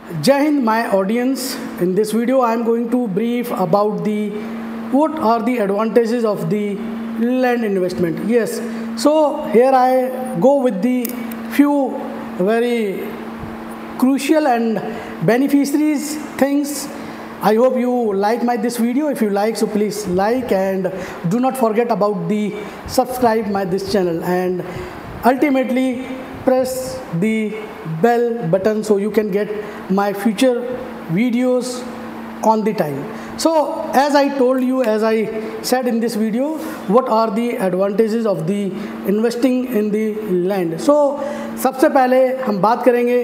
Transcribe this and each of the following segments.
Jai Hind, my audience. In this video, I am going to brief about the what are the advantages of the land investment. Yes, so here I go with the few very crucial and beneficiaries things. I hope you like this video. If you like, so please like and do not forget about the subscribe this channel and ultimately press the bell button so you can get my future videos on the time. So as I told you, as I said in this video, what are the advantages of the investing in the land. So सबसे पहले हम बात करेंगे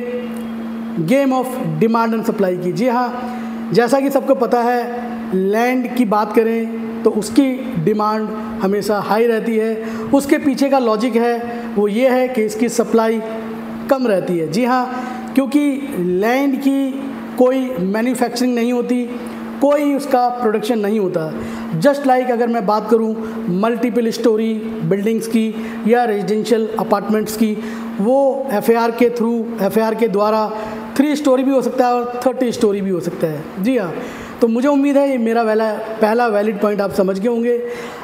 game of demand and supply की। जी हाँ, जैसा कि सबको पता है, लैंड की बात करें तो उसकी डिमांड हमेशा हाई रहती है। उसके पीछे का लॉजिक है वो ये है कि इसकी सप्लाई कम रहती है। जी हाँ, क्योंकि लैंड की कोई मैन्युफैक्चरिंग नहीं होती, कोई उसका प्रोडक्शन नहीं होता। जस्ट लाइक अगर मैं बात करूं मल्टीपल स्टोरी बिल्डिंग्स की या रेजिडेंशियल अपार्टमेंट्स की, वो एफआईआर के थ्रू, एफआईआर के द्वारा 3 स्टोरी भी हो सकता है और 30 स्टोरी भी हो सकता है। जी हाँ, तो मुझे उम्मीद है ये मेरा पहला वैलिड पॉइंट आप समझ गए होंगे।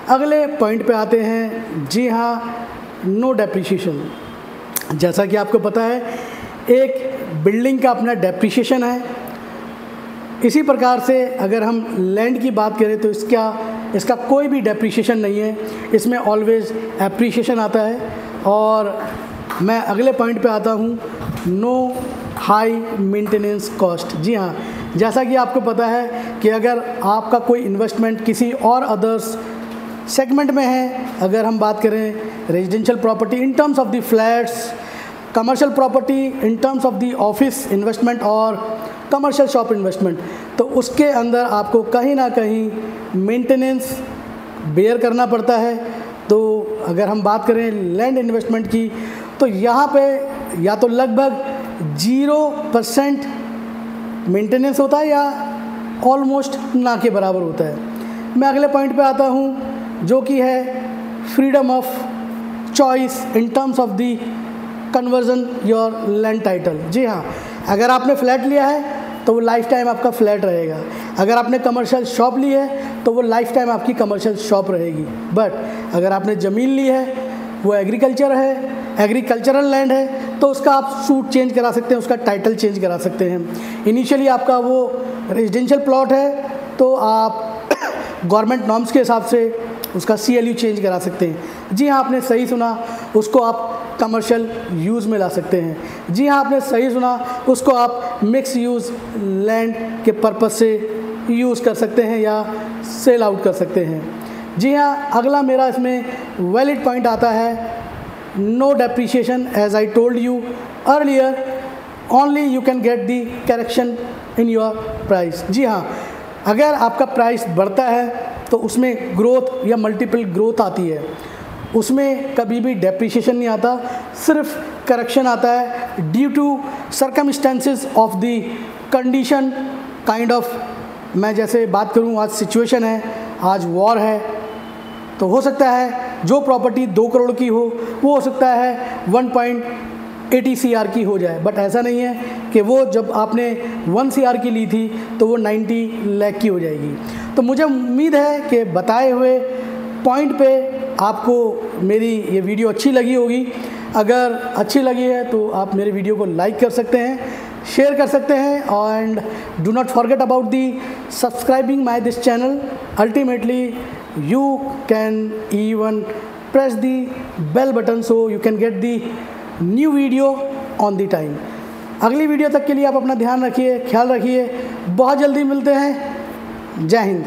अगले पॉइंट पे आते हैं। जी हाँ, नो डेप्रिसिएशन। जैसा कि आपको पता है, एक बिल्डिंग का अपना डेप्रिसिएशन है। इसी प्रकार से अगर हम लैंड की बात करें तो इसका कोई भी डेप्रिसिएशन नहीं है, इसमें ऑलवेज एप्रिसिएशन आता है। और मैं अगले पॉइंट पे आता हूँ, नो हाई मेंटेनेंस कॉस्ट। जी हाँ, जैसा कि आपको पता है कि अगर आपका कोई इन्वेस्टमेंट किसी और अदर्स सेगमेंट में है, अगर हम बात करें residential property in terms of the flats, commercial property in terms of the office investment और कमर्शियल शॉप इन्वेस्टमेंट, तो उसके अंदर आपको कहीं ना कहीं मेंटेनेंस बेयर करना पड़ता है। तो अगर हम बात करें लैंड इन्वेस्टमेंट की, तो यहाँ पे या तो लगभग 0% मेंटेनेंस होता है या ऑलमोस्ट ना के बराबर होता है। मैं अगले पॉइंट पे आता हूँ जो कि है freedom of choice in terms of the conversion your land title. जी हाँ, अगर आपने फ्लैट लिया है तो वो लाइफ टाइम आपका फ्लैट रहेगा। अगर आपने कमर्शियल शॉप ली है तो वो लाइफ टाइम आपकी कमर्शियल शॉप रहेगी। बट अगर आपने ज़मीन ली है, वो एग्रीकल्चर है, एग्रीकल्चरल लैंड है, तो उसका आप सूट चेंज करा सकते हैं, उसका टाइटल चेंज करा सकते हैं। इनिशियली आपका वो रेजिडेंशियल प्लॉट है तो आप गवर्नमेंट नॉर्म्स के हिसाब से उसका CLU चेंज करा सकते हैं। जी हाँ, आपने सही सुना, उसको आप कमर्शियल यूज़ में ला सकते हैं। जी हाँ, आपने सही सुना, उसको आप मिक्स यूज़ लैंड के पर्पस से यूज़ कर सकते हैं या सेल आउट कर सकते हैं। जी हाँ, अगला मेरा इसमें वैलिड पॉइंट आता है, no depreciation. As I told you earlier, only you can get the correction in your price. जी हाँ, अगर आपका प्राइस बढ़ता है तो उसमें ग्रोथ या मल्टीपल ग्रोथ आती है, उसमें कभी भी डेप्रिसिएशन नहीं आता, सिर्फ करेक्शन आता है due to circumstances of the condition kind of. मैं जैसे बात करूं, आज सिचुएशन है, आज वॉर है, तो हो सकता है जो प्रॉपर्टी 2 करोड़ की हो वो हो सकता है 1.80 CR की हो जाए। बट ऐसा नहीं है कि वो जब आपने 1 CR की ली थी तो वो 90 लाख की हो जाएगी। तो मुझे उम्मीद है कि बताए हुए पॉइंट पे आपको मेरी ये वीडियो अच्छी लगी होगी। अगर अच्छी लगी है तो आप मेरे वीडियो को लाइक कर सकते हैं, शेयर कर सकते हैं, and do not forget about the subscribing this channel. Ultimately you can even press the bell button so you can get the new video on the time। अगली वीडियो तक के लिए आप अपना ध्यान रखिए, ख्याल रखिए। बहुत जल्दी मिलते हैं। जय हिंद।